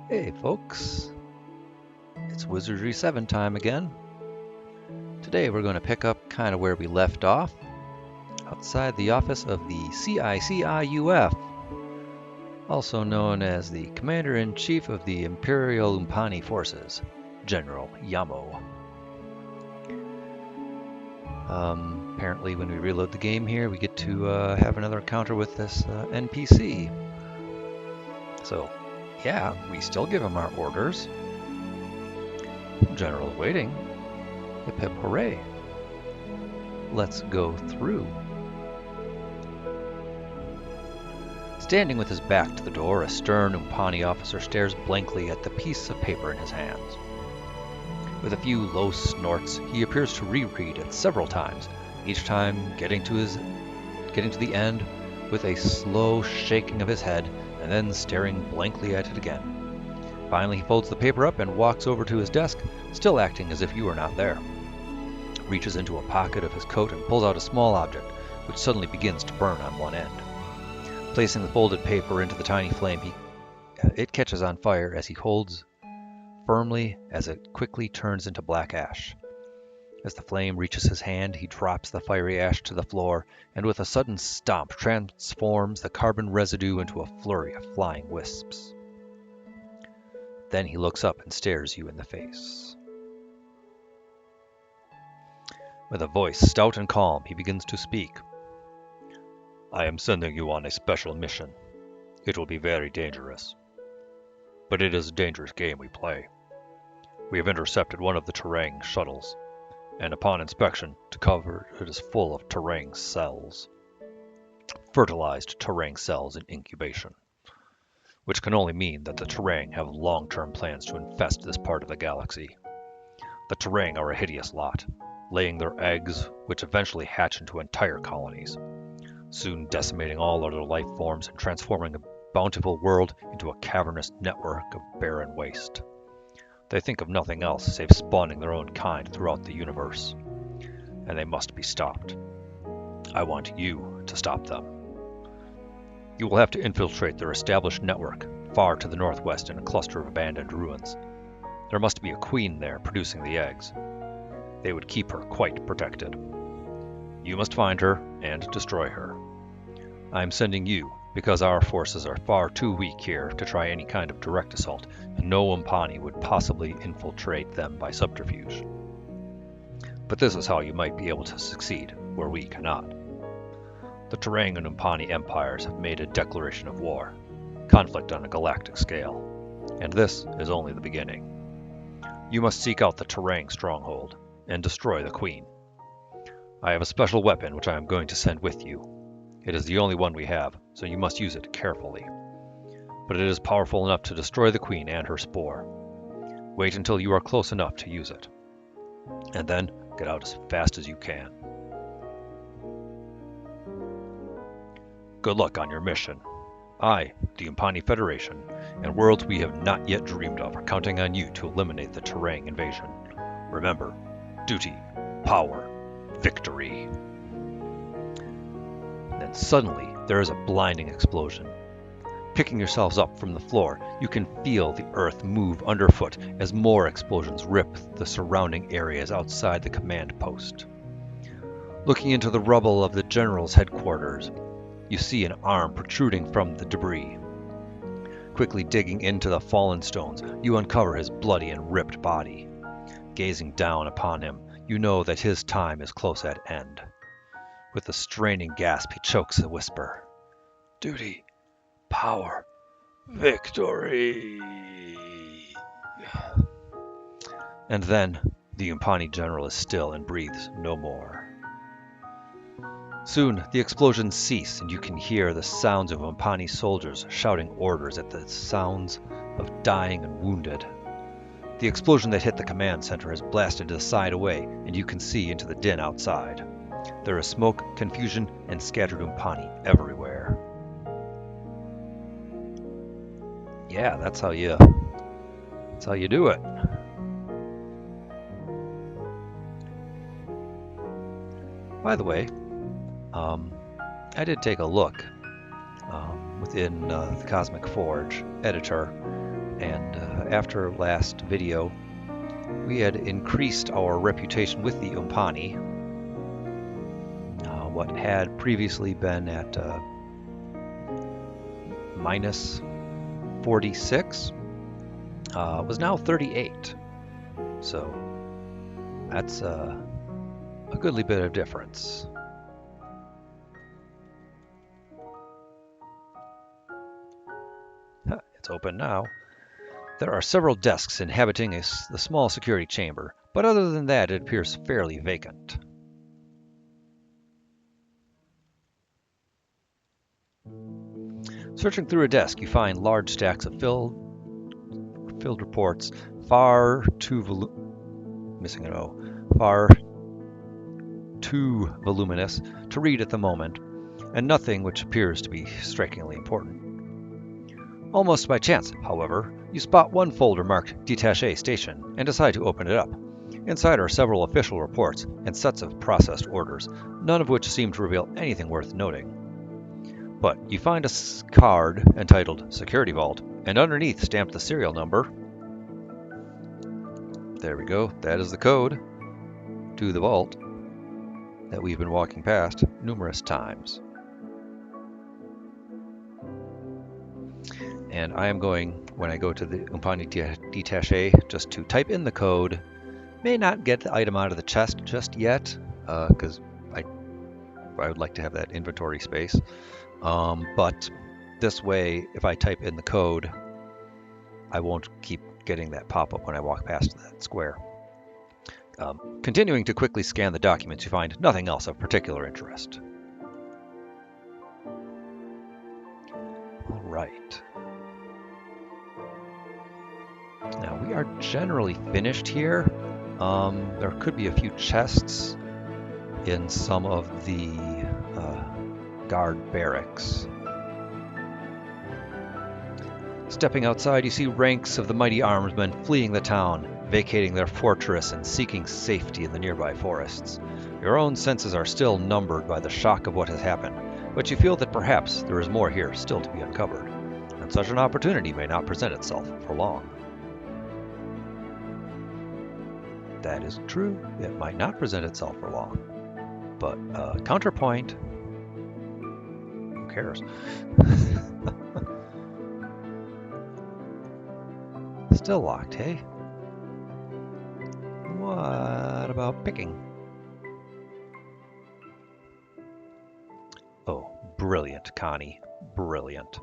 Hey folks, it's Wizardry 7 time again. Today we're going to pick up kind of where we left off, outside the office of the CICIUF, also known as the Commander-in-Chief of the Imperial Umpani Forces, General Yamo. Apparently when we reload the game here, we get to have another encounter with this NPC. So, yeah, we still give him our orders. General waiting. Hip hip hooray. Let's go through. Standing with his back to the door, a stern Umpani officer stares blankly at the piece of paper in his hands. With a few low snorts, he appears to reread it several times, each time getting to the end with a slow shaking of his head and then staring blankly at it again. Finally, he folds the paper up and walks over to his desk, still acting as if you were not there. Reaches into a pocket of his coat and pulls out a small object, which suddenly begins to burn on one end. Placing the folded paper into the tiny flame, it catches on fire as he holds firmly as it quickly turns into black ash. As the flame reaches his hand, he drops the fiery ash to the floor and with a sudden stomp transforms the carbon residue into a flurry of flying wisps. Then he looks up and stares you in the face. With a voice stout and calm, he begins to speak. I am sending you on a special mission. It will be very dangerous. But it is a dangerous game we play. We have intercepted one of the Terang shuttles, and upon inspection, discovered it is full of Terang cells. Fertilized Terang cells in incubation. Which can only mean that the Terang have long-term plans to infest this part of the galaxy. The Terang are a hideous lot, laying their eggs, which eventually hatch into entire colonies, soon decimating all other life forms and transforming a bountiful world into a cavernous network of barren waste. They think of nothing else save spawning their own kind throughout the universe, and they must be stopped. I want you to stop them. You will have to infiltrate their established network far to the northwest in a cluster of abandoned ruins. There must be a queen there producing the eggs. They would keep her quite protected. You must find her and destroy her. I am sending you because our forces are far too weak here to try any kind of direct assault, and no Umpani would possibly infiltrate them by subterfuge. But this is how you might be able to succeed where we cannot. The Terang and Umpani empires have made a declaration of war, conflict on a galactic scale, and this is only the beginning. You must seek out the Terang stronghold and destroy the Queen. I have a special weapon which I am going to send with you. It is the only one we have, so you must use it carefully. But it is powerful enough to destroy the Queen and her spore. Wait until you are close enough to use it, and then get out as fast as you can. Good luck on your mission. I, the Umpani Federation, and worlds we have not yet dreamed of are counting on you to eliminate the Terang invasion. Remember, duty, power, victory. Then suddenly, there is a blinding explosion. Picking yourselves up from the floor, you can feel the earth move underfoot as more explosions rip the surrounding areas outside the command post. Looking into the rubble of the general's headquarters, you see an arm protruding from the debris. Quickly digging into the fallen stones, you uncover his bloody and ripped body. Gazing down upon him, you know that his time is close at end. With a straining gasp, he chokes a whisper. Duty, power, victory. And then the Umpani general is still and breathes no more. Soon the explosions cease and you can hear the sounds of Umpani soldiers shouting orders at the sounds of dying and wounded. The explosion that hit the command center has blasted the side away and you can see into the din outside. There is smoke, confusion, and scattered Umpani everywhere. Yeah, that's how you do it. By the way, I did take a look within the Cosmic Forge editor And after last video, we had increased our reputation with the Umpani. What had previously been at minus 46 was now 38. So that's a goodly bit of difference. It's open now. There are several desks inhabiting the small security chamber, but other than that, it appears fairly vacant. Searching through a desk, you find large stacks of filled reports, far too voluminous to read at the moment, and nothing which appears to be strikingly important. Almost by chance, however, you spot one folder marked Detaché Station and decide to open it up. Inside are several official reports and sets of processed orders, none of which seem to reveal anything worth noting. But you find a card entitled Security Vault, and underneath stamped the serial number. There we go, that is the code to the vault that we've been walking past numerous times. And I am going, when I go to the Umpani Detaché, just to type in the code. May not get the item out of the chest just yet, because I would like to have that inventory space. But this way, if I type in the code, I won't keep getting that pop-up when I walk past that square. Continuing to quickly scan the documents, you find nothing else of particular interest. All right. Now, we are generally finished here. There could be a few chests in some of the guard barracks. Stepping outside, you see ranks of the mighty armsmen fleeing the town, vacating their fortress and seeking safety in the nearby forests. Your own senses are still numbered by the shock of what has happened, but you feel that perhaps there is more here still to be uncovered, and such an opportunity may not present itself for long. That is true. It might not present itself for long. But counterpoint, who cares? Still locked, hey? What about picking? Oh, brilliant, Connie. Brilliant.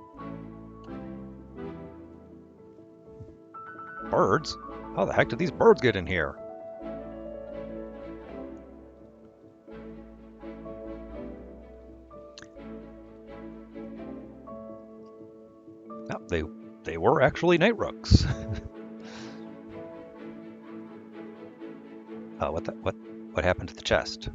Birds? How the heck did these birds get in here? Oh, they were actually night rooks. What happened to the chest?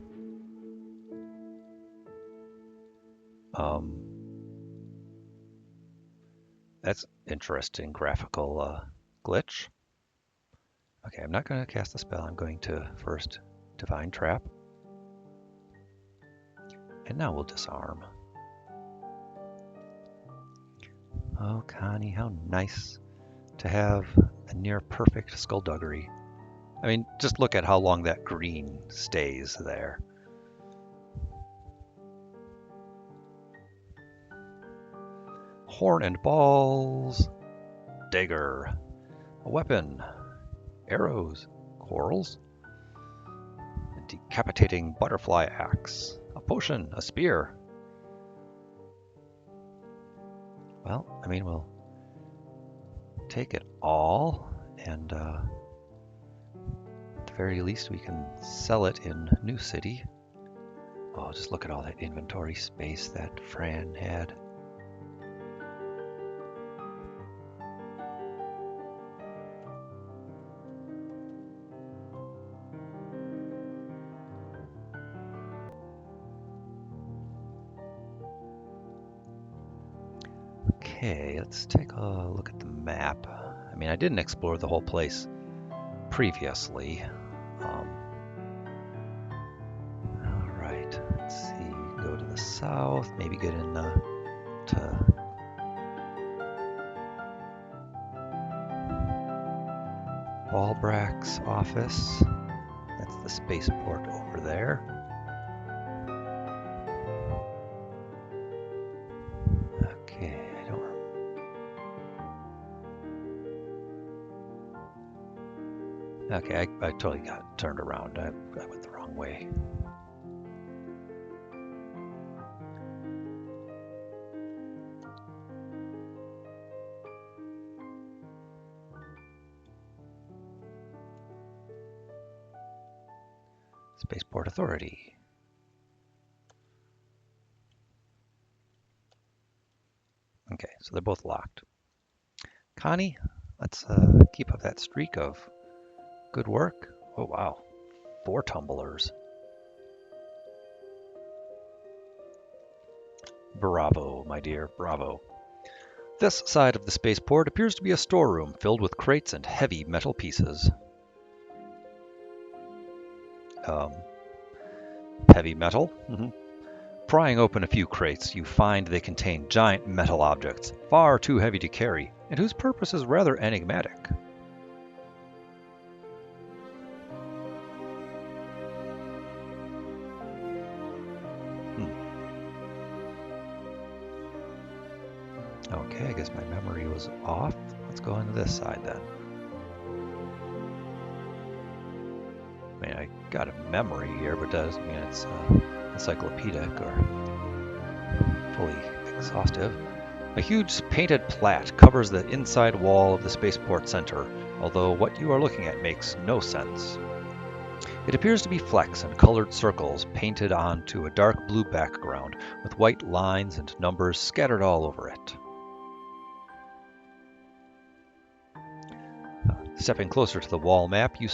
That's interesting graphical glitch. Okay, I'm not going to cast the spell. I'm going to first Divine Trap. And now we'll disarm. Oh, Connie, how nice to have a near perfect skullduggery. I mean, just look at how long that green stays there. Horn and balls, dagger, a weapon, arrows, corals, a decapitating butterfly axe, a potion, a spear. Well, I mean, we'll take it all, and at the very least we can sell it in New City. Oh, just look at all that inventory space that Fran had. Okay, let's take a look at the map. I mean, I didn't explore the whole place previously. All right, let's see. Go to the south, maybe get in to Walbrack's office. That's the spaceport over there. Okay, I don't. Okay, I totally got turned around. I went the wrong way. Spaceport Authority. Okay, so they're both locked. Connie, let's keep up that streak of good work. Oh, wow. 4 tumblers. Bravo, my dear, bravo. This side of the spaceport appears to be a storeroom filled with crates and heavy metal pieces. Heavy metal? Prying open a few crates, you find they contain giant metal objects, far too heavy to carry, and whose purpose is rather enigmatic. Okay, I guess my memory was off. Let's go into this side then. I mean, I got a memory here, but doesn't mean it's encyclopedic or fully exhaustive. A huge painted plat covers the inside wall of the spaceport center, although what you are looking at makes no sense. It appears to be flecks and colored circles painted onto a dark blue background with white lines and numbers scattered all over it. Stepping closer to the wall map, you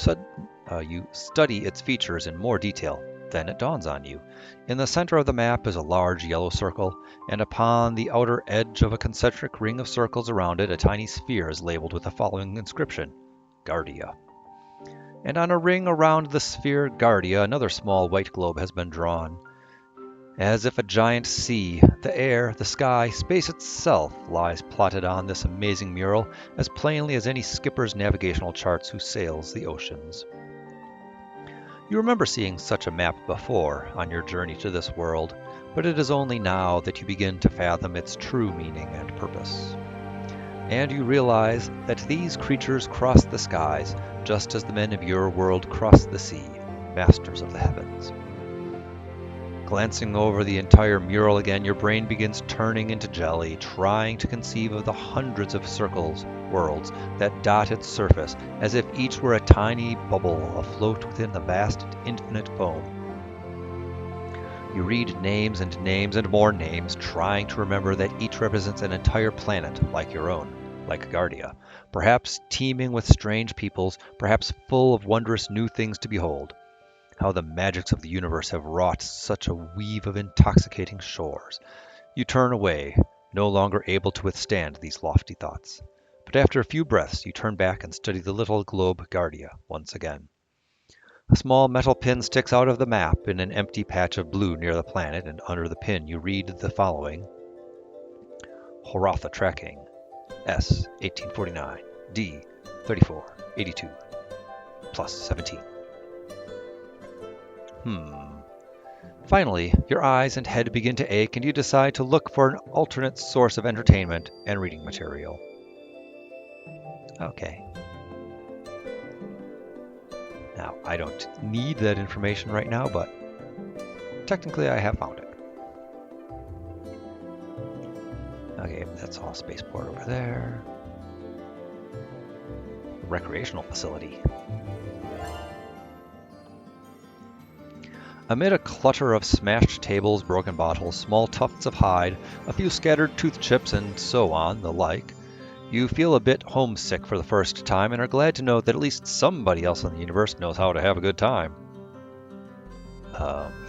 study its features in more detail. Then it dawns on you. In the center of the map is a large yellow circle, and upon the outer edge of a concentric ring of circles around it, a tiny sphere is labeled with the following inscription: Guardia. And on a ring around the sphere Guardia, another small white globe has been drawn. As if a giant sea, the air, the sky, space itself lies plotted on this amazing mural as plainly as any skipper's navigational charts who sails the oceans. You remember seeing such a map before on your journey to this world, but it is only now that you begin to fathom its true meaning and purpose. And you realize that these creatures cross the skies just as the men of your world cross the sea, masters of the heavens. Glancing over the entire mural again, your brain begins turning into jelly, trying to conceive of the hundreds of worlds that dot its surface, as if each were a tiny bubble afloat within the vast infinite foam. You read names and more names, trying to remember that each represents an entire planet like your own, like Guardia, perhaps teeming with strange peoples, perhaps full of wondrous new things to behold. How the magics of the universe have wrought such a weave of intoxicating shores. You turn away, no longer able to withstand these lofty thoughts. But after a few breaths, you turn back and study the little globe Guardia once again. A small metal pin sticks out of the map in an empty patch of blue near the planet, and under the pin you read the following: Horatha tracking, S 1849, D 3482, plus 17. Finally, your eyes and head begin to ache, and you decide to look for an alternate source of entertainment and reading material. Okay. Now, I don't need that information right now, but technically I have found it. Okay, that's all spaceport over there. Recreational facility. Amid a clutter of smashed tables, broken bottles, small tufts of hide, a few scattered tooth chips, and so on, the like, you feel a bit homesick for the first time and are glad to know that at least somebody else in the universe knows how to have a good time.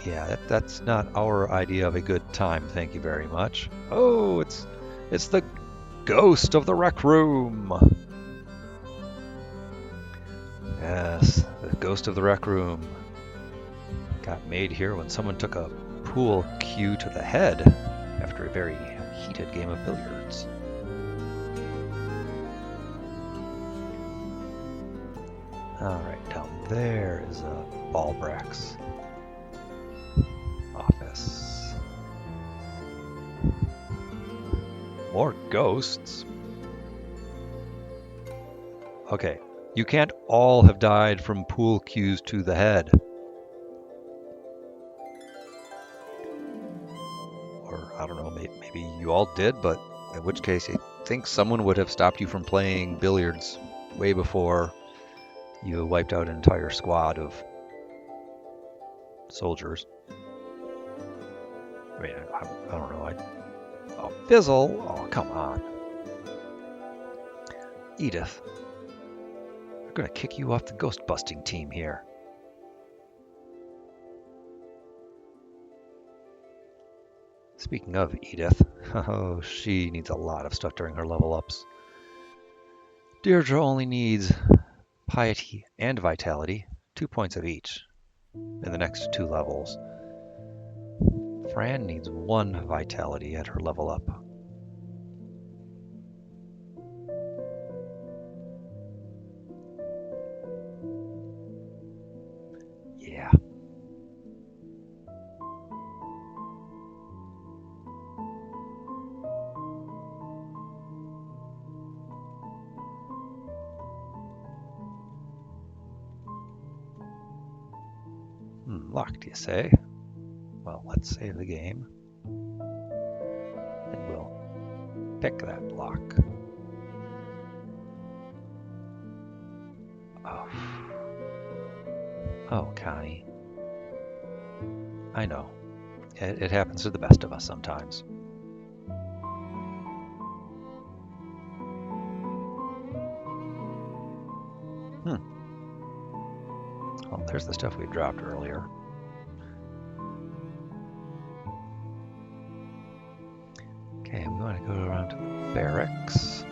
Yeah, that's not our idea of a good time, thank you very much. Oh, it's the ghost of the rec room! Yes, the ghost of the rec room. Got made here when someone took a pool cue to the head after a very heated game of billiards. Alright, down there is a Balbrax office. More ghosts? Okay, you can't all have died from pool cues to the head. Or, I don't know, maybe you all did, but in which case I think someone would have stopped you from playing billiards way before you wiped out an entire squad of soldiers. I mean, I don't know. Oh, Fizzle! Oh, come on. Edith. They're gonna kick you off the ghost busting team here. Speaking of Edith, oh, she needs a lot of stuff during her level ups. Deirdre only needs piety and vitality, 2 points of each in the next 2 levels. Fran needs 1 vitality at her level up. Yeah. Locked, you say? Well, let's save the game. And we'll pick that block. Oh. Oh, Connie. I know. It happens to the best of us sometimes. Well, there's the stuff we dropped earlier. Okay, we want to go around to the barracks.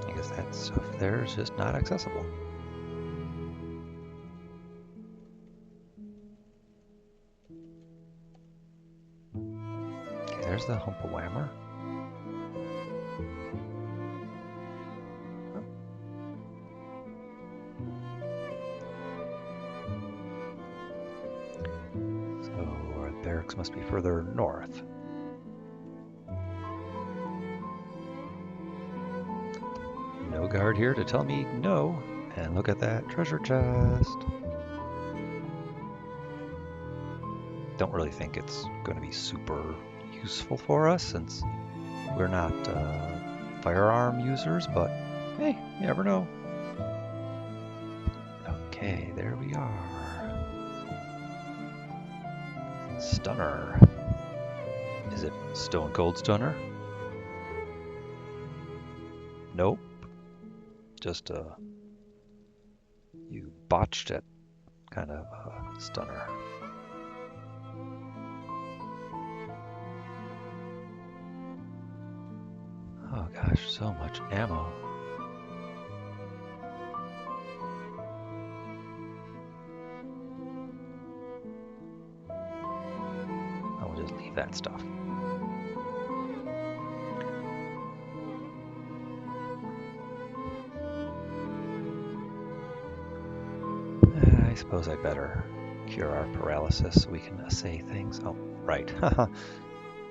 I guess that stuff there is just not accessible. Okay, there's the Humpa-Whammer. Barracks must be further north. No guard here to tell me no. And look at that treasure chest. Don't really think it's going to be super useful for us since we're not firearm users, but hey, you never know. Okay, there we are. Stunner. Is it Stone Cold Stunner? Nope. Just you botched it kind of stunner. Oh gosh, so much ammo. I'll just leave that stuff. I suppose I better cure our paralysis so we can assay things. Oh, right.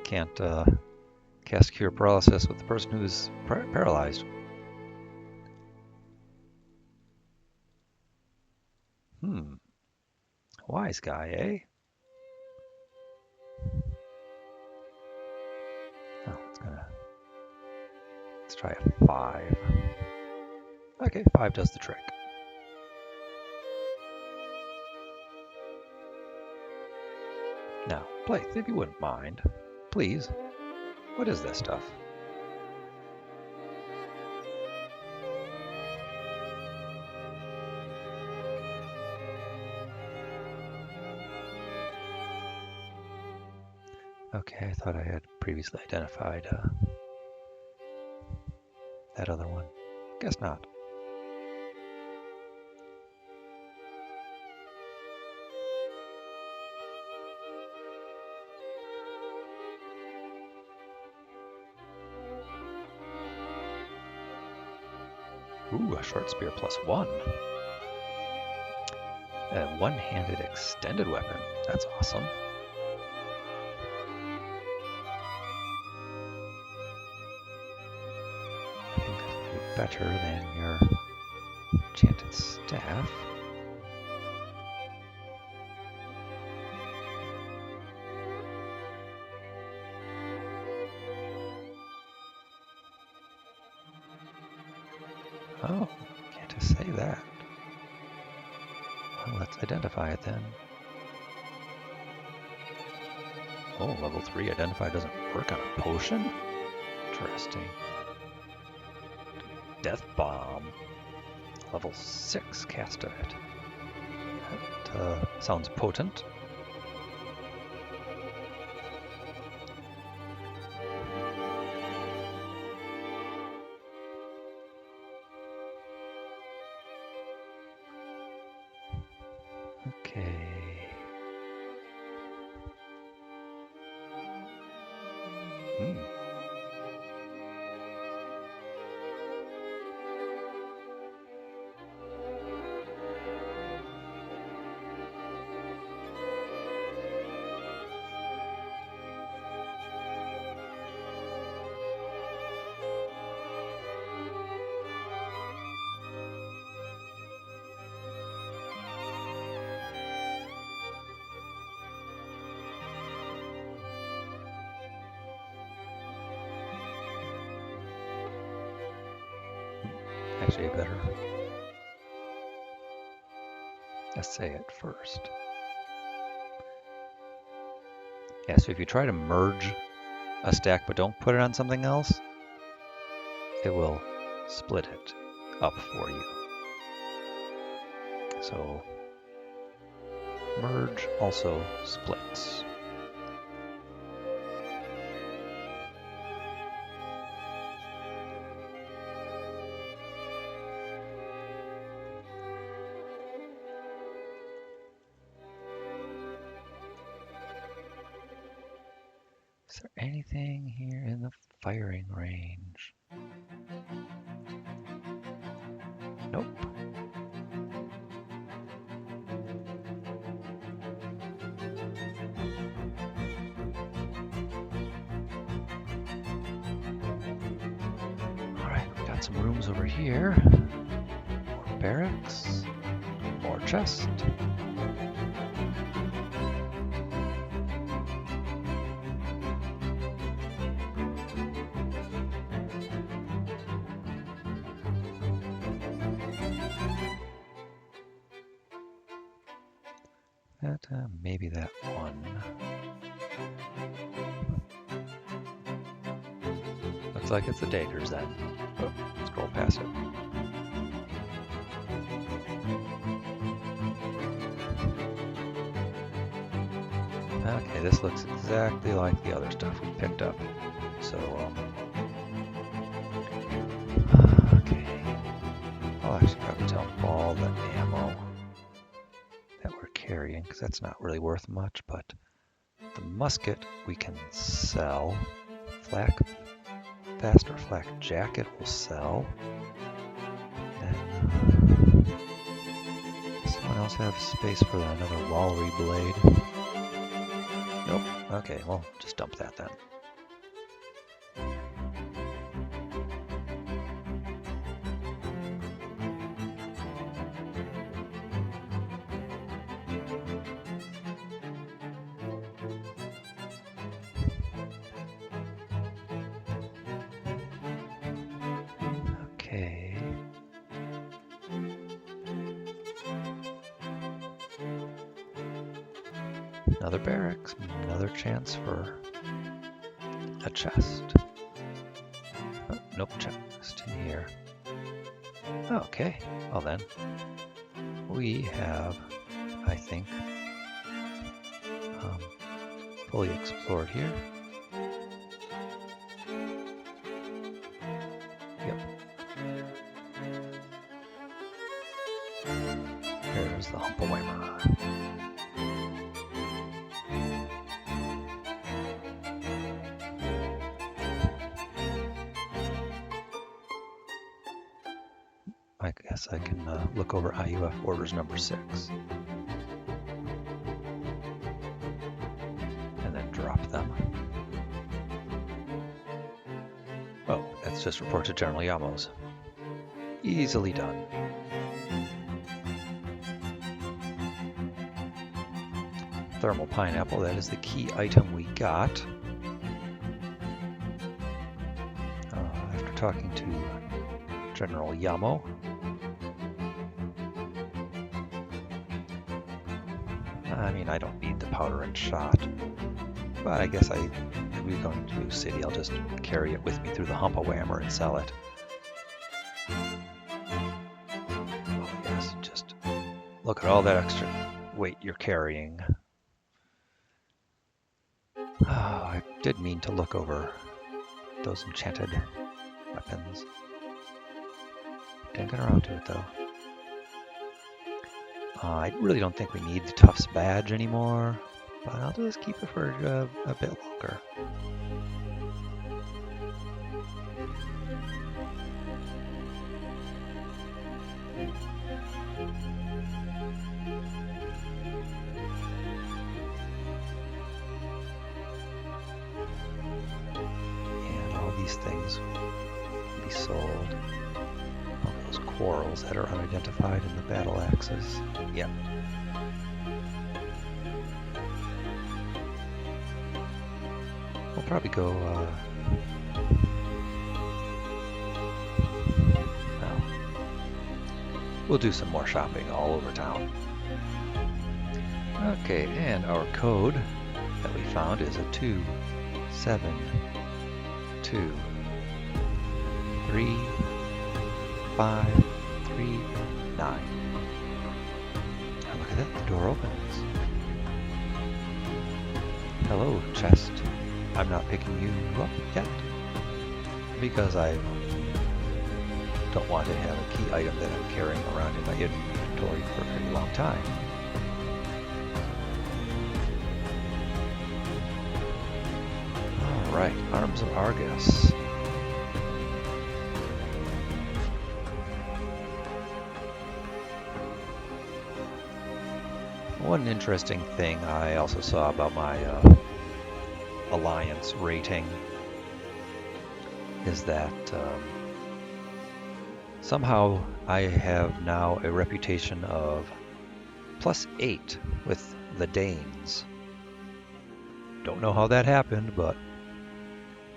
Can't cast Cure Paralysis with the person who's paralyzed. Wise guy, eh? Oh, let's try a 5. Okay, 5 does the trick. Now, Blythe, if you wouldn't mind, please, what is this stuff? Okay, I thought I had previously identified that other one. Guess not. Ooh, a short spear +1. A one-handed extended weapon. That's awesome. I think that's going to be better than your enchanted staff. Oh, can't just say that. Well, let's identify it then. Oh, level 3 identify doesn't work on a potion? Interesting. Death Bomb. Level 6 cast of it. That sounds potent. Okay. Actually, better essay it first. Yeah, so if you try to merge a stack but don't put it on something else, it will split it up for you. So merge also splits. Is there anything here in the firing range? Nope. Alright, we've got some rooms over here. More barracks. More chest. Maybe that one. Looks like it's the daggers then. Oh, scroll past it. Okay, this looks exactly like the other stuff we picked up. So, okay. I'll actually probably tell them all the ammo that we're carrying, because that's not really worth much, but the musket we can sell. Faster flak jacket will sell. Then, someone else have space for another wallery blade? Nope. Okay, well, just dump that then. Okay. Another barracks, another chance for a chest. Oh, nope, chest in here. Okay, well then, we have, I think, fully explored here. Yep. There's the Humpelweimer. I guess I can look over IUF orders number 6. And then drop them. Oh, that's just report to General Yamos. Easily done. Thermal pineapple, that is the key item we got. After talking to General Yamo. I mean, I don't need the powder and shot, but I guess if we're going to City, I'll just carry it with me through the Humpa-Whammer and sell it. Oh yes, just look at all that extra weight you're carrying. Oh, I did mean to look over those enchanted weapons. Didn't get around to it though. I really don't think we need the Tufts badge anymore, but I'll just keep it for a bit longer. And all these things will be sold. All those quarrels that are unidentified in the battle axes. Yep. We'll probably go, well, we'll do some more shopping all over town. Okay, and our code that we found is a 2723539. Look at that, the door opens. Hello, chest. I'm not picking you up yet, because I don't want to have a key item that I'm carrying around in my inventory for a pretty long time. Alright, Arms of Argus. One interesting thing I also saw about my Alliance rating is that somehow I have now a reputation of +8 with the Danes. Don't know how that happened, but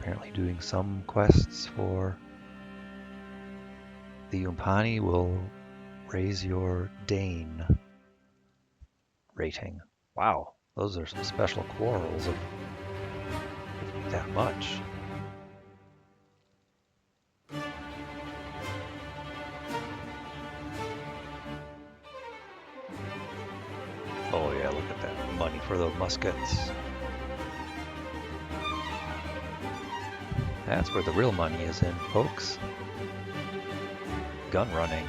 apparently doing some quests for the Umpani will raise your Dane rating. Wow, those are some special quarrels of that much. Oh yeah, look at that money for those muskets. That's where the real money is in, folks. Gun running.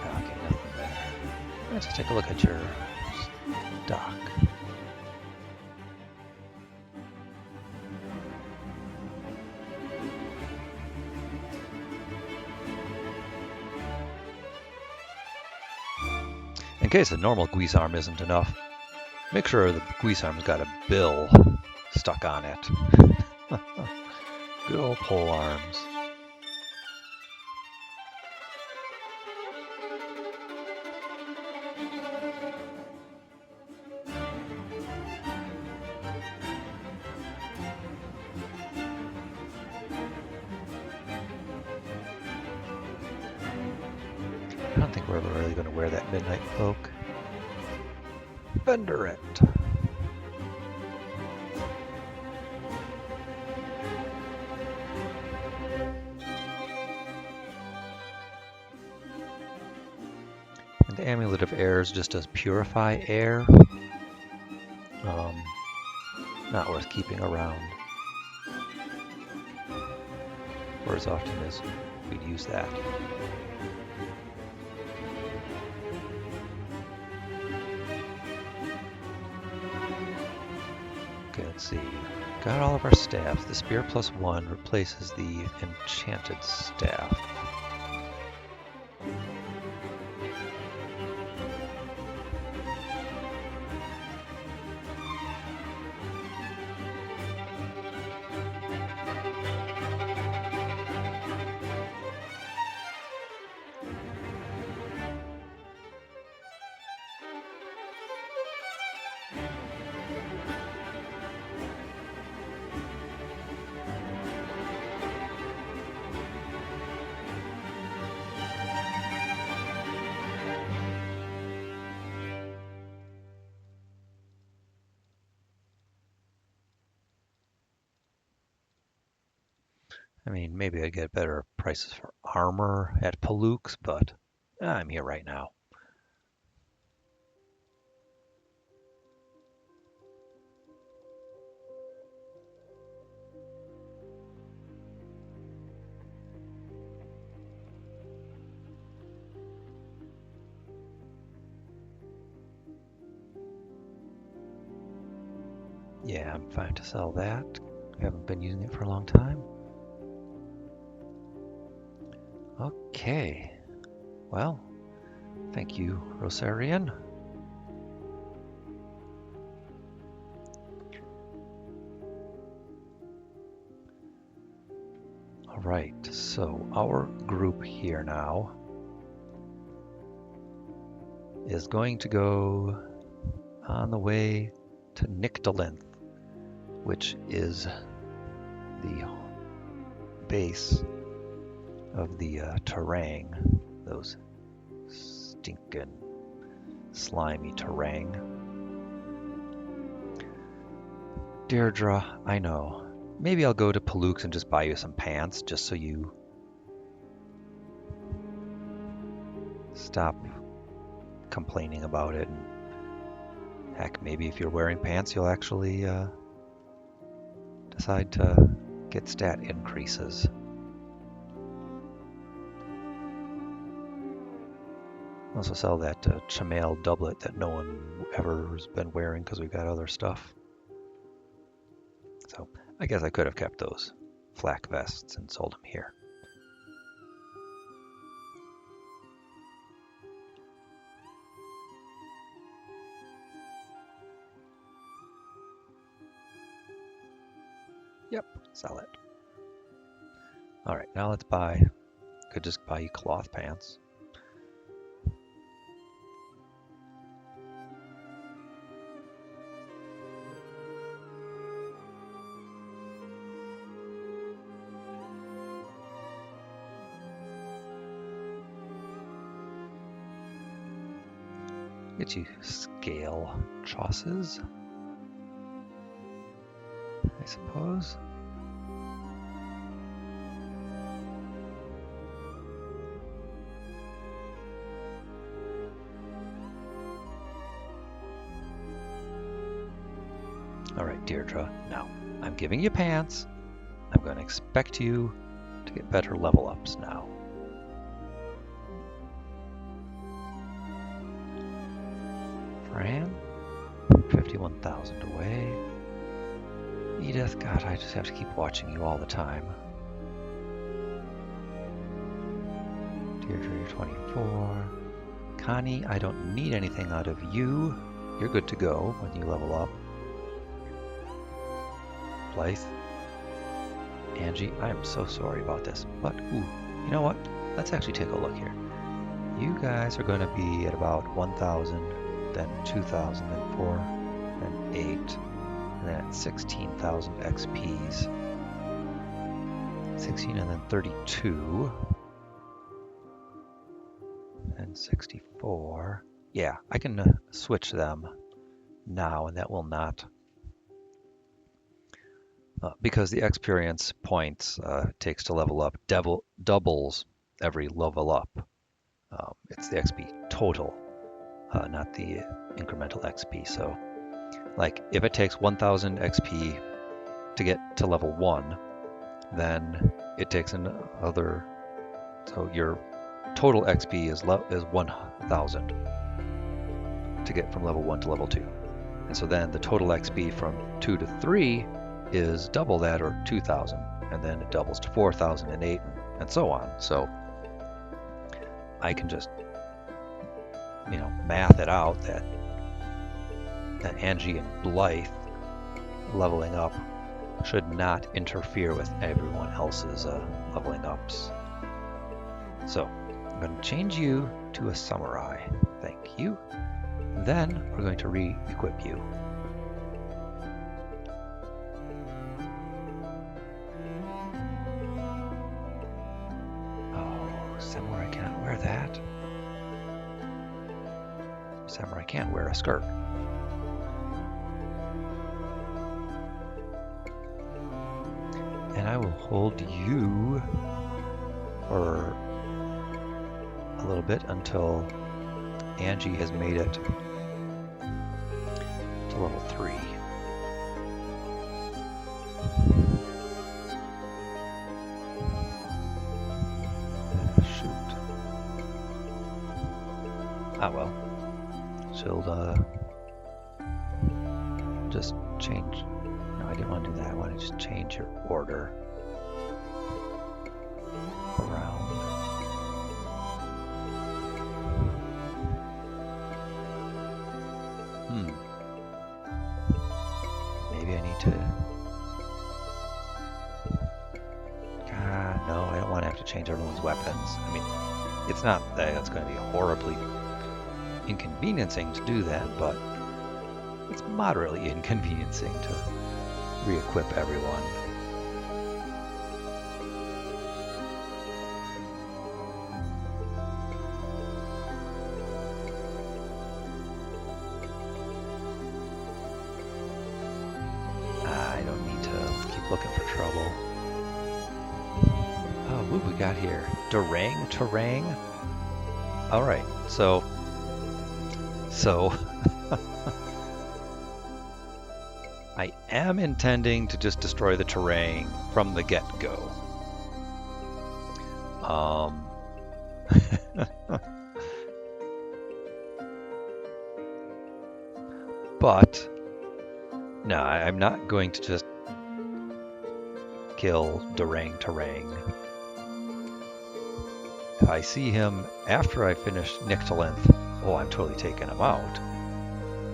Okay, nothing there. Let's just take a look at your stock. In case the normal Guisarm isn't enough, make sure the Guisarm's got a bill stuck on it. Good old pole arms. I don't think we're ever really going to wear that midnight cloak. Vendor it. And the Amulet of Airs just does purify air. Not worth keeping around for as often as we'd use that. Okay, let's see. got all of our staffs. The spear +1 replaces the enchanted staff. I mean, maybe I'd get better prices for armor at Palooks, but I'm here right now. Yeah, I'm fine to sell that. I haven't been using it for a long time. Okay. Well, thank you, Rosarian. All right, so our group here now is going to go on the way to Nyctalinth, which is the base of the terrain, those stinking slimy terrain. Deirdre, I know. Maybe I'll go to Palooks and just buy you some pants just so you stop complaining about it. And heck, maybe if you're wearing pants, you'll actually decide to get stat increases. Also sell that chamal doublet that no one ever has been wearing because we've got other stuff. So I guess I could have kept those flak vests and sold them here. Yep, sell it. All right, now let's buy. Could just buy you cloth pants. Get you scale trosses, I suppose. All right, Deirdre, now I'm giving you pants. I'm going to expect you to get better level ups now. Fran, 51,000 away. Edith, God, I just have to keep watching you all the time. Deirdre, you're 24. Connie, I don't need anything out of you. You're good to go when you level up. Blythe. Angie, I am so sorry about this, but ooh, you know what? Let's actually take a look here. You guys are going to be at about 1,000, then 2,000, then 4, then 8, and then at 16,000 XPs. 16 and then 32. And 64. Yeah, I can switch them now, and that will not. Because the experience points takes to level up doubles every level up. It's the XP total, not the incremental XP. So, like, if it takes 1,000 XP to get to level 1, then it takes another. So your total XP is 1,000 to get from level 1 to level 2. And so then the total XP from 2 to 3 is double that, or 2,000, and then it doubles to 4,008, and so on. So I can just, math it out that Angie and Blythe leveling up should not interfere with everyone else's leveling ups. So I'm going to change you to a samurai. Thank you. Then we're going to re-equip you. Oh, samurai cannot wear that. Samurai can't wear a skirt. And I will hold you for a little bit until Angie has made it to level 3. Shoot. Ah well. She'll just change. No, I didn't want to do that. I want to just change your order around. Maybe I need to... no, I don't want to have to change everyone's weapons. I mean, it's not that it's going to be horribly inconveniencing to do that, but it's moderately inconveniencing to re-equip everyone. I don't need to keep looking for trouble. Oh, what we got here? Terang? Alright, so I am intending to just destroy the terrain from the get-go. But no, I'm not going to just kill Terang. If I see him after I finish Nyctalinth, oh, I'm totally taking him out.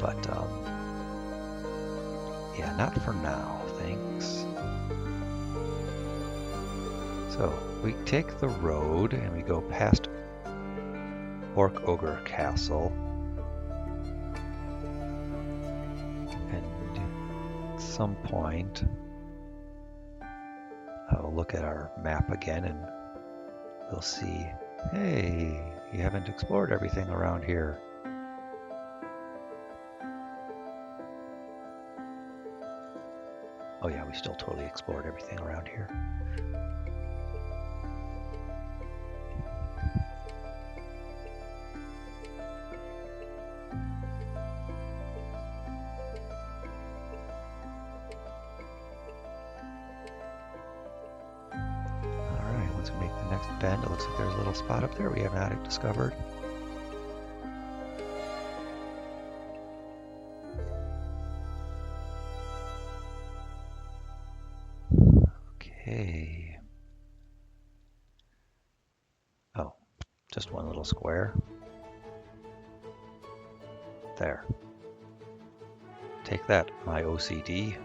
But yeah, not for now, thanks. So we take the road and we go past Orc Ogre Castle. And at some point, I'll look at our map again and we'll see, hey, you haven't explored everything around here. Oh yeah, we still totally explored everything around here. Alright, once we make the next bend, it looks like there's a little spot up there we have not discovered. Okay. Oh, just one little square. There. Take that, my OCD.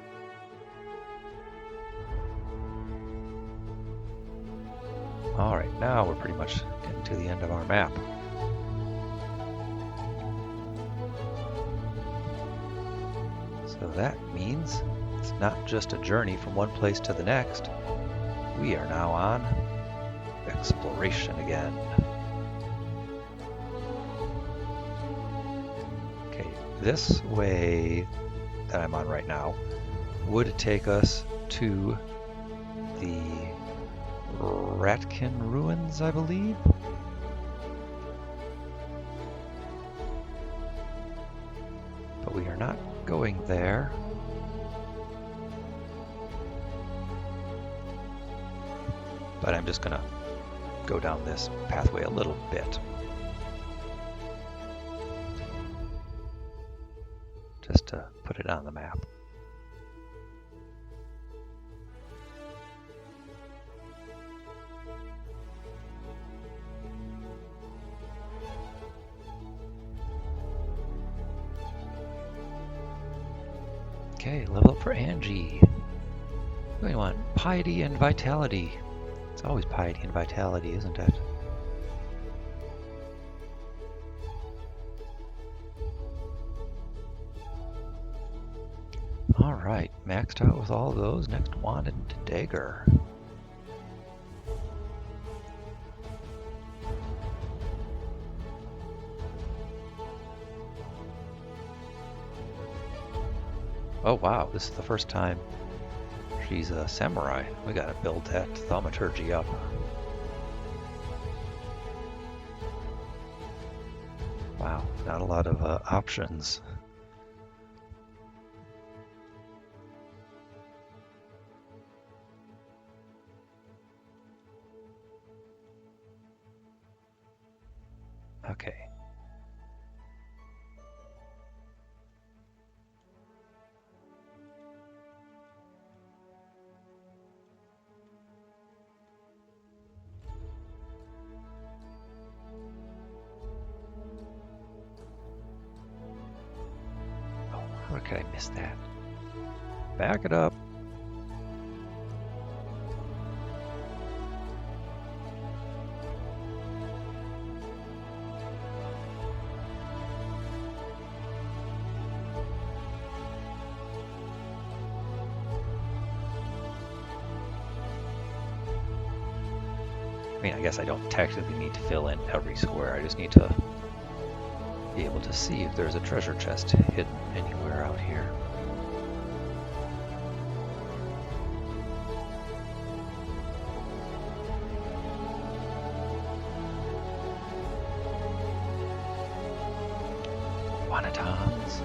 Alright, now we're pretty much getting to the end of our map. So that means it's not just a journey from one place to the next. We are now on exploration again. Okay, this way that I'm on right now would take us to the Ratkin Ruins, I believe. But we are not going there. But I'm just gonna go down this pathway a little bit. Just to put it on the map. Okay, level up for Angie. What do you want? Piety and Vitality. It's always Piety and Vitality, isn't it? Alright, maxed out with all of those. Next, Wand and Dagger. Oh wow, this is the first time she's a samurai. We gotta build that thaumaturgy up. Wow, not a lot of options. Okay. Oh, how could I miss that? Back it up. I mean, I guess I don't technically need to fill in every square. I just need to be able to see if there's a treasure chest hidden anywhere out here. Wanatons.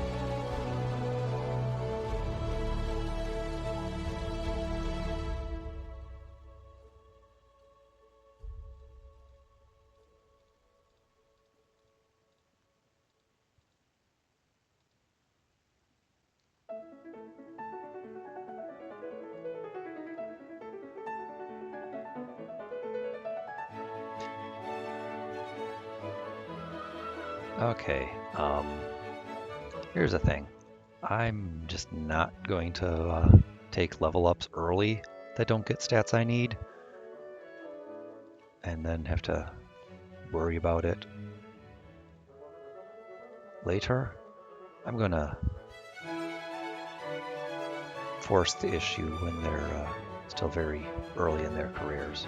Okay, here's the thing. I'm just not going to take level ups early that don't get stats I need, and then have to worry about it later. I'm gonna force the issue when they're still very early in their careers.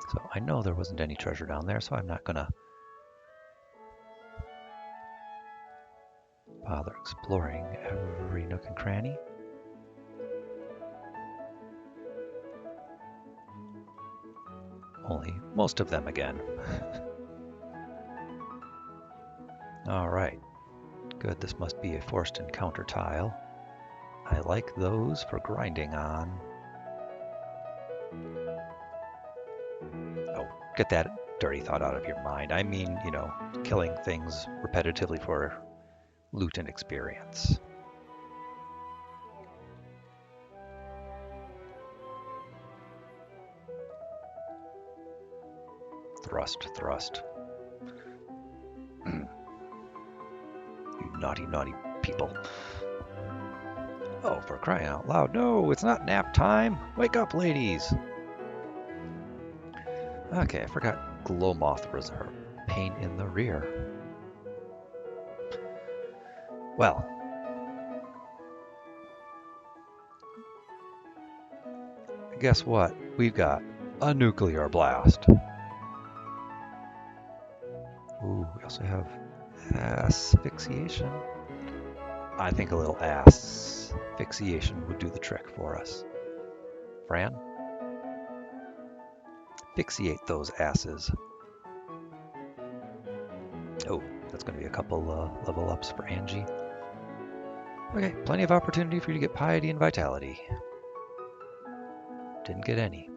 So I know there wasn't any treasure down there, so I'm not gonna bother exploring every nook and cranny. Only most of them again. Alright, good, this must be a forced encounter tile. I like those for grinding on. Oh, get that dirty thought out of your mind. I mean, you know, killing things repetitively for loot and experience. Thrust, thrust. You naughty, naughty people. Oh, for crying out loud. No, it's not nap time. Wake up, ladies. Okay, I forgot Glow Moth Reserve. Pain in the rear. Well. Guess what? We've got a nuclear blast. Ooh, we also have asphyxiation. I think a little asphyxiation would do the trick for us. Fran? Asphyxiate those asses. Oh, that's going to be a couple level ups for Angie. Okay, plenty of opportunity for you to get piety and vitality. didn't get any.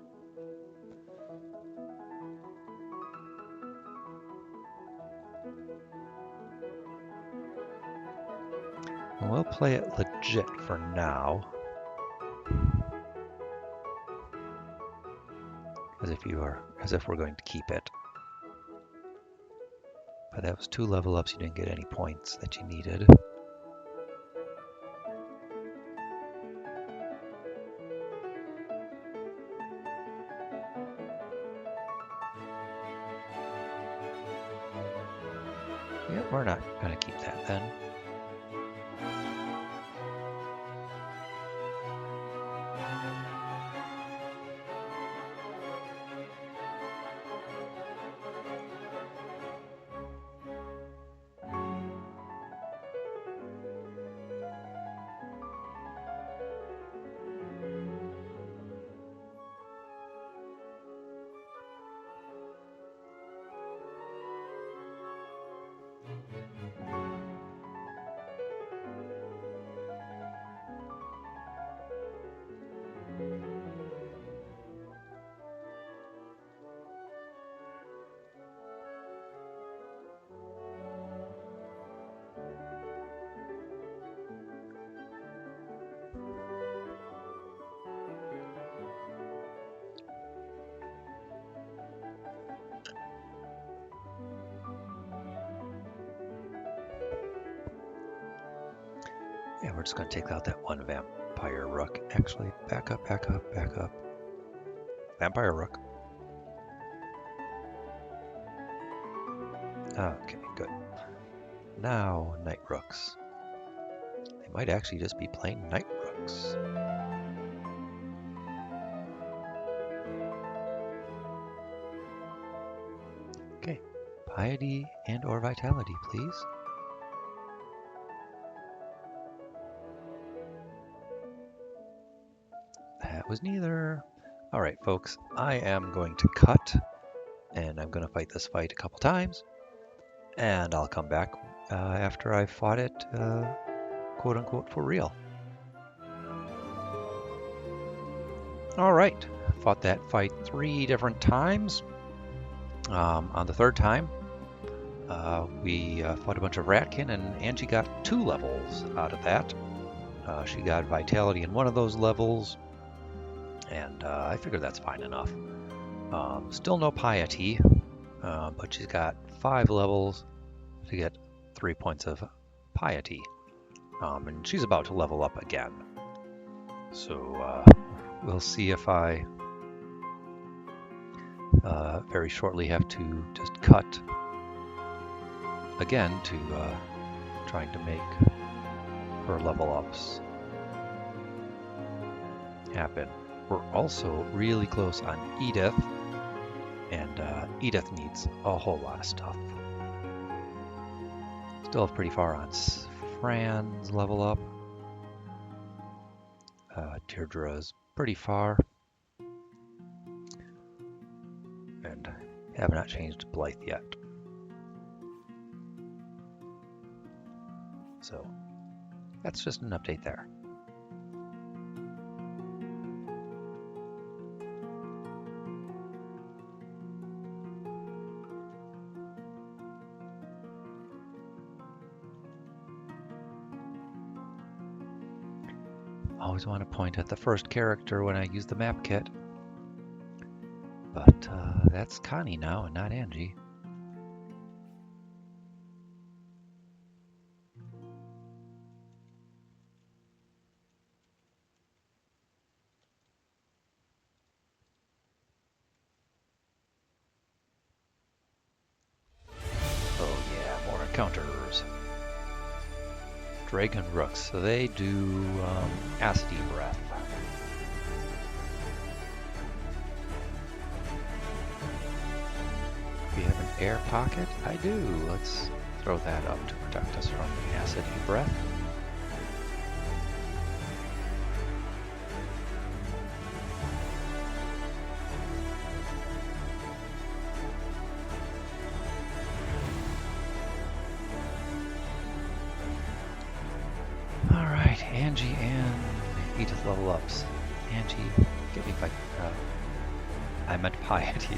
We'll play it legit for now. As if we're going to keep it. But that was 2 level ups, you didn't get any points that you needed. Yeah, we're not going to keep that then. Yeah, we're just going to take out that one vampire rook. Actually, back up, back up, back up. Vampire rook. Okay, good. Now, night rooks. They might actually just be plain night rooks. Okay, piety and or vitality, please. That was neither. All right, folks, I am going to cut, and I'm going to fight this fight a couple times, and I'll come back after I've fought it, quote unquote, for real. All right, fought that fight 3 different times. On the 3rd time, we fought a bunch of Ratkin, and Angie got 2 levels out of that. She got vitality in one of those levels, and I figured that's fine enough. Still no piety, but she's got 5 levels to get 3 points of piety. And she's about to level up again. So we'll see if I very shortly have to just cut again to trying to make her level ups happen. We're also really close on Edith, and Edith needs a whole lot of stuff. Still pretty far on Fran's level up. Deirdre's pretty far. And have not changed Blythe yet. So that's just an update there. Always want to point at the first character when I use the map kit. But that's Connie now and not Angie. Oh yeah, more encounters. Dragon Rooks, so they do acidy breath. We have an air pocket? I do. Let's throw that up to protect us from acidy breath. Alright, Angie and Edith level ups. Angie Get me I meant piety.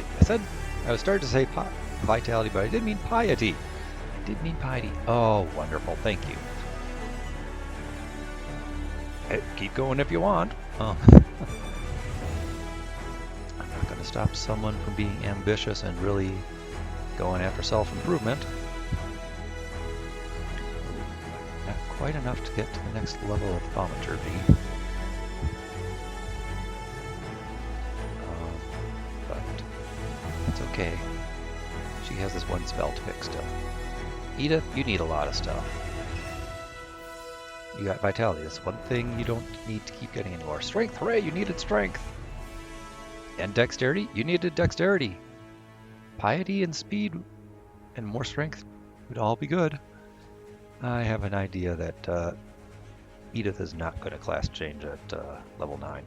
I was starting to say vitality, but I didn't mean piety. I did mean piety. Oh, wonderful. Thank you. Hey, keep going if you want. Oh. I'm not going to stop someone from being ambitious and really going after self-improvement. Not quite enough to get to the next level of thaumaturgy. But it's okay. She has this one spell to pick still. Edith, you need a lot of stuff. You got vitality. That's one thing you don't need to keep getting anymore. Strength, hooray, you needed strength. And dexterity, you needed dexterity. Piety and speed and more strength would all be good. I have an idea that Edith is not going to class change at level 9.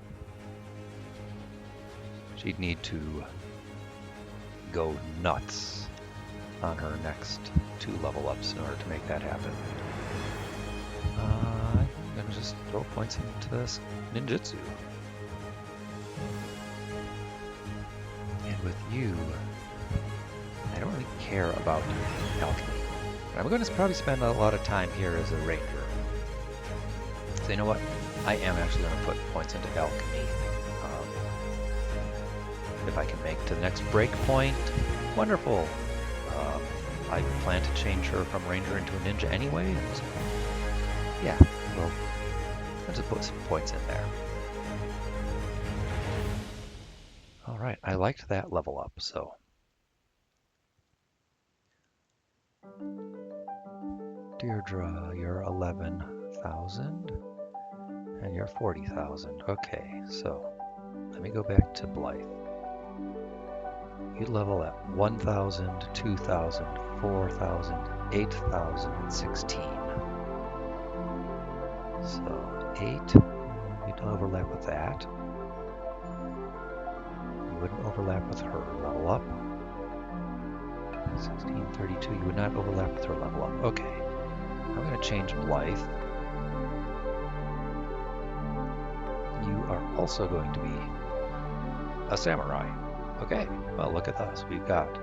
She'd need to go nuts on her next 2 level ups in order to make that happen. I'm going to just throw points into this ninjutsu. And with you, I don't really care about alchemy. But I'm going to probably spend a lot of time here as a ranger. So you know what? I am actually going to put points into alchemy. If I can make to the next break point, wonderful. I plan to change her from ranger into a ninja anyway. So yeah, well, I'll just put some points in there. All right, I liked that level up, so. Deirdre, you're 11,000, and you're 40,000. Okay, so let me go back to Blythe. You level at 1,000, 2,000, 4,000, 8,000, and 16. So 8, you'd overlap with that. You wouldn't overlap with her level up. 16, 32, you would not overlap with her level up. Okay, I'm going to change Blythe. You are also going to be a samurai. Okay, well, look at this. We've got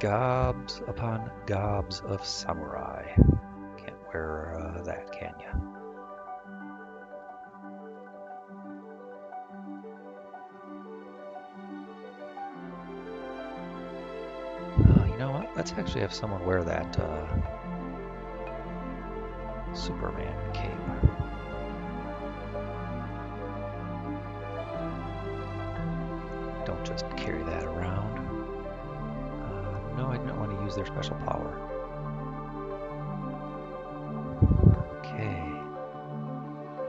gobs upon gobs of samurai. Can't wear that, can you? You know what? Let's actually have someone wear that Superman cape. Don't just carry that around. No, I don't want to use their special power. Okay.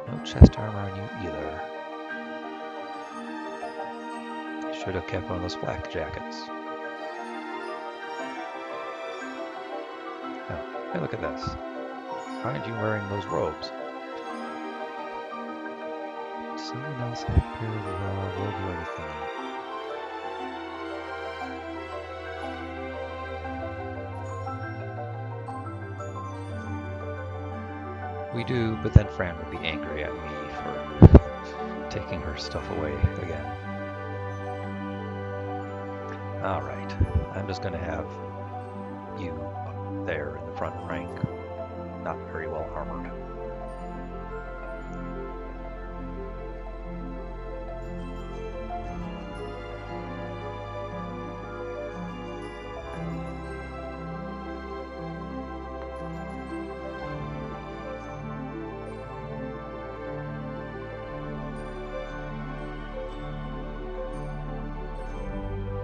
No chest armor on you either. You should have kept one of those flak jackets. Oh, hey, look at this. Why aren't you wearing those robes? Someone else have a pair of robe or anything. We do, but then Fran would be angry at me for taking her stuff away again. Alright, I'm just going to have you up there in the front rank, not very well armored.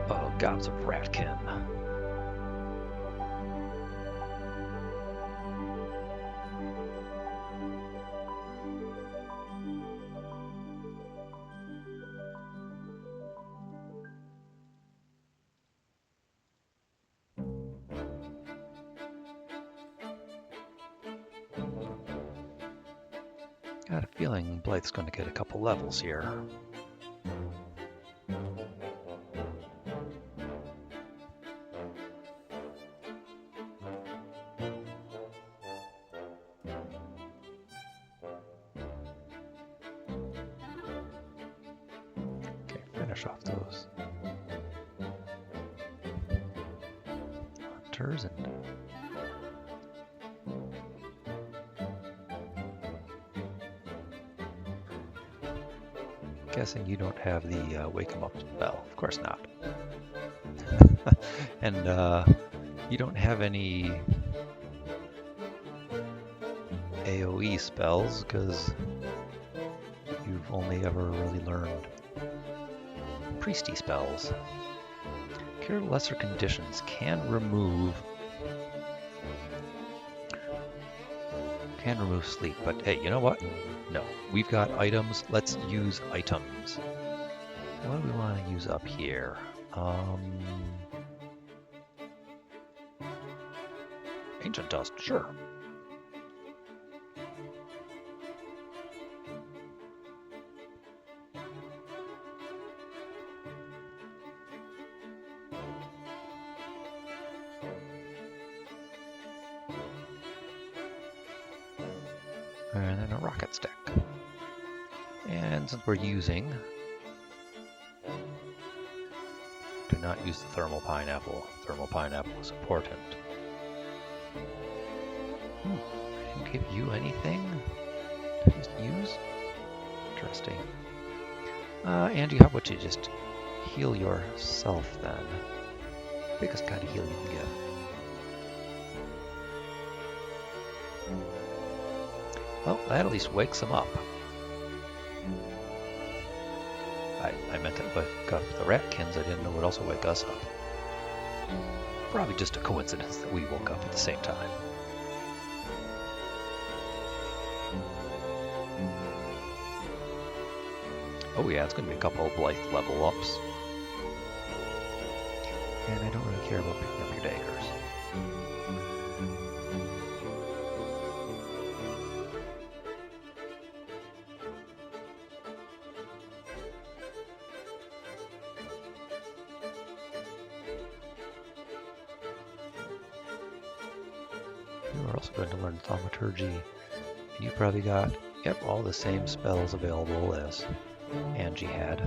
Oh, gobs of ratkin. Got a feeling Blythe's going to get a couple levels here. finish off those hunters and guessing you don't have the wake 'em up spell. Of course not. And you don't have any AoE spells because you've only ever really learned priesty spells. Cure lesser conditions can remove sleep, but hey, you know what? No, we've got items. Let's use items. What do we want to use up here? Ancient dust, sure. And then a rocket stick. And since we're using, do not use the thermal pineapple. Thermal pineapple is important. I didn't give you anything to just use? Interesting. Angie, how about you just heal yourself then? Biggest kind of heal you can give. Well, that at least wakes them up. I meant to wake up the ratkins. I didn't know it would also wake us up. Probably just a coincidence that we woke up at the same time. Oh yeah, it's going to be a couple of Blythe level ups. And I don't really care about picking up your daggers. You are also going to learn thaumaturgy. And you probably got, yep, all the same spells available as Angie had.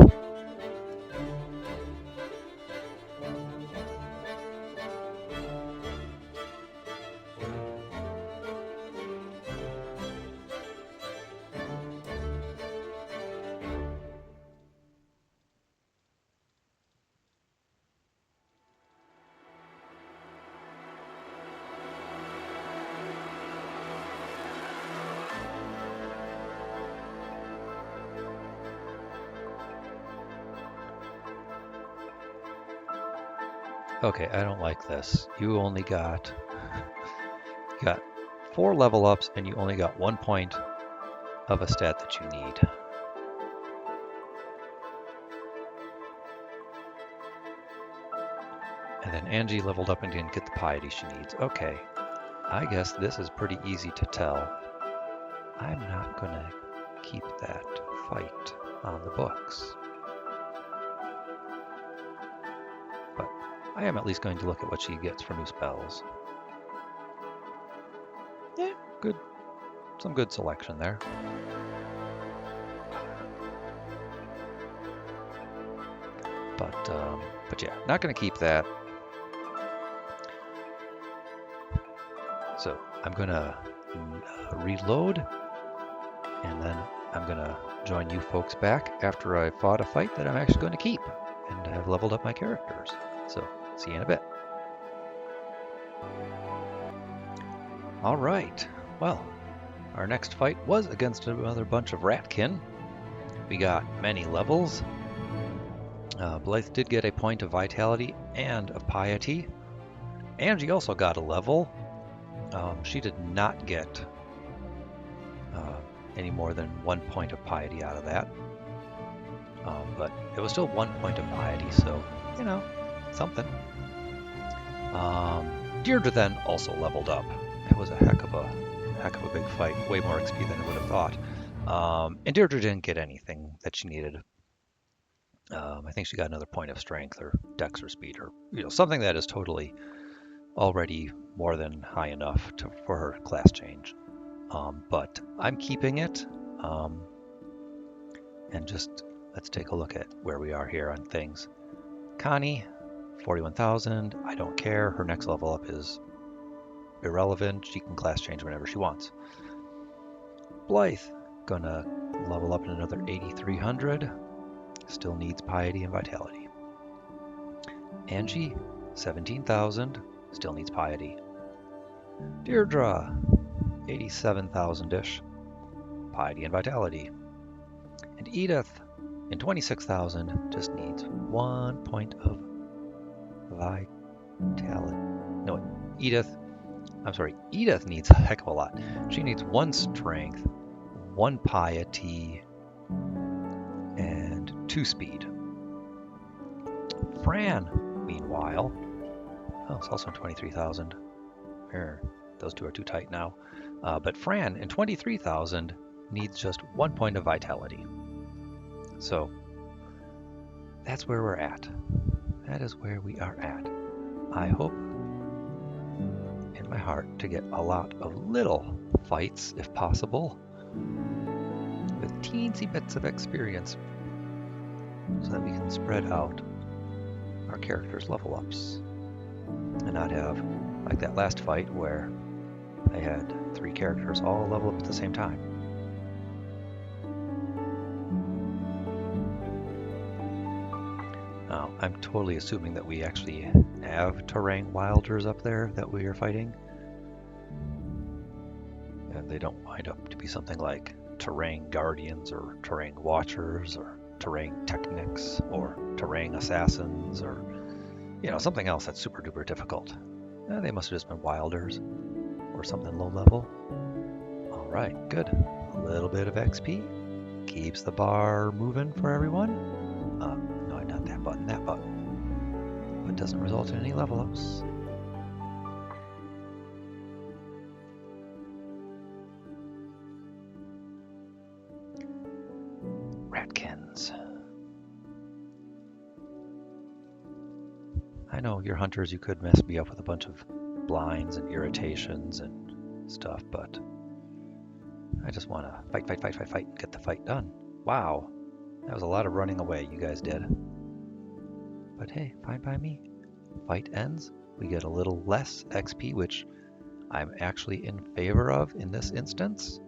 Okay, I don't like this. You only got 4 level ups and you only got 1 point of a stat that you need. And then Angie leveled up and didn't get the piety she needs. Okay, I guess this is pretty easy to tell. I'm not gonna keep that fight on the books. I am at least going to look at what she gets for new spells. Yeah, good. Some good selection there. But yeah, not going to keep that. So I'm going to reload, and then I'm going to join you folks back after I fought a fight that I'm actually going to keep, and I've leveled up my characters. So see you in a bit. All right, well, our next fight was against another bunch of ratkin. We got many levels. Blythe did get a point of vitality and of piety. Angie also got a level. She did not get any more than 1 point of piety out of that. But it was still 1 point of piety, so, you know, something. Deirdre then also leveled up. It was a heck of a big fight, way more XP than I would have thought. And Deirdre didn't get anything that she needed. I think she got another point of strength or dex or speed or something that is totally already more than high enough for her class change. But I'm keeping it and just let's take a look at where we are here on things. Connie, 41,000. I don't care. Her next level up is irrelevant. She can class change whenever she wants. Blythe, gonna level up in another 8,300. Still needs piety and vitality. Angie, 17,000. Still needs piety. Deirdre, 87,000-ish. Piety and vitality. And Edith, in 26,000, just needs 1 point of vitality. No, Edith needs a heck of a lot. She needs 1 strength, 1 piety, and 2 speed. Fran, meanwhile, it's also 23,000. Here, those two are too tight now. But Fran, in 23,000, needs just 1 point of vitality. So that's where we're at. That is where we are at. I hope in my heart to get a lot of little fights, if possible, with teensy bits of experience so that we can spread out our characters' level ups and not have like that last fight where I had 3 characters all level up at the same time. Now, I'm totally assuming that we actually have terrain wilders up there that we are fighting. And they don't wind up to be something like terrain guardians or terrain watchers or terrain technics or terrain assassins or, something else that's super duper difficult. They must have just been wilders or something low level. All right, good. A little bit of XP keeps the bar moving for everyone. No, not that button, that button. But doesn't result in any level ups. Ratkins. I know you're hunters, you could mess me up with a bunch of blinds and irritations and stuff, but I just want to fight, get the fight done. Wow, that was a lot of running away you guys did. But hey, fine by me. Fight ends, we get a little less XP, which I'm actually in favor of in this instance.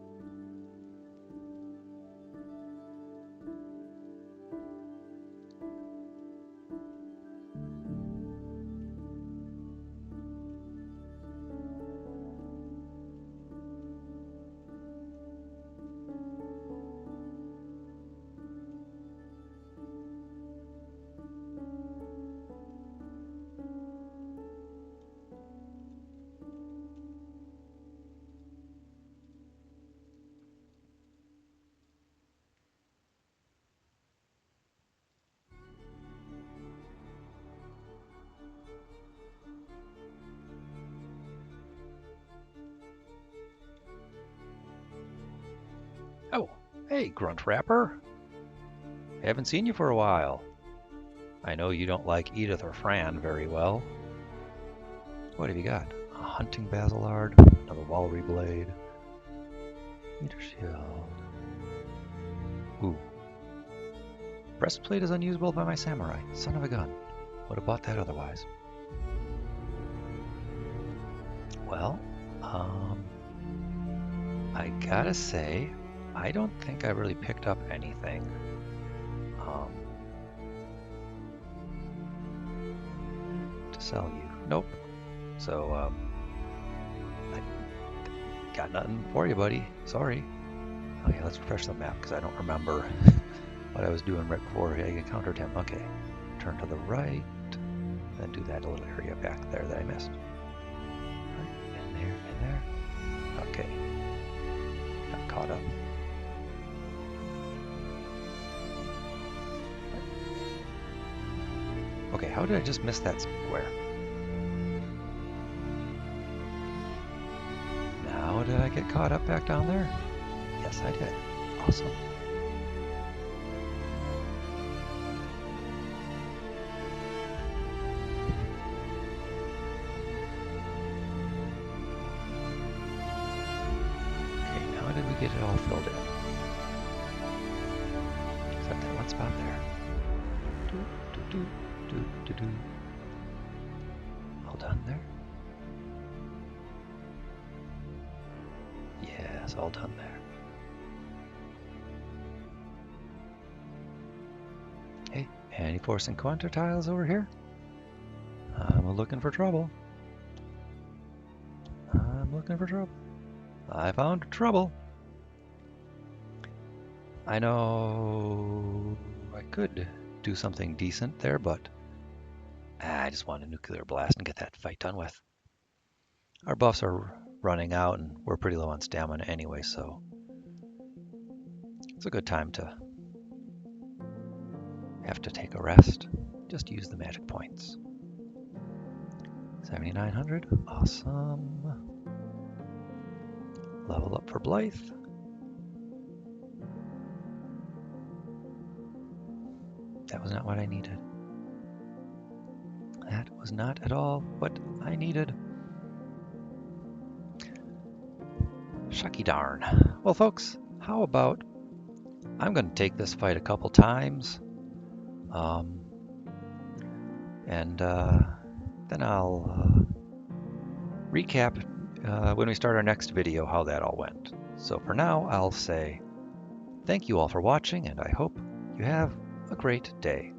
Oh, hey, Grunt Rapper. Haven't seen you for a while. I know you don't like Edith or Fran very well. What have you got? A hunting basilard, another Walry blade, meter shield. Ooh. Breastplate is unusable by my samurai. Son of a gun. Would have bought that otherwise. Well, I gotta say, I don't think I really picked up anything. To sell you. Nope. So, I got nothing for you, buddy. Sorry. Okay, let's refresh the map because I don't remember what I was doing right before I encountered him. Okay. Turn to the right, then do that little area back there that I missed. Right, in there. Okay. Got caught up. Okay, how did I just miss that square? Now did I get caught up back down there? Yes, I did. Awesome. Okay, now did we get it all filled in? Except that one spot there. All done there. Yes, all done there. Hey, any force and quantiles over here? I'm looking for trouble. I'm looking for trouble. I found trouble. I know I could do something decent there, but I just want a nuclear blast and get that fight done with. Our buffs are running out and we're pretty low on stamina anyway, so it's a good time to have to take a rest. Just use the magic points. 7,900, awesome. Level up for Blythe. That was not what I needed. That was not at all what I needed. Shucky darn. Well, folks, how about I'm going to take this fight a couple times, and then I'll recap when we start our next video how that all went. So for now, I'll say thank you all for watching, and I hope you have a great day.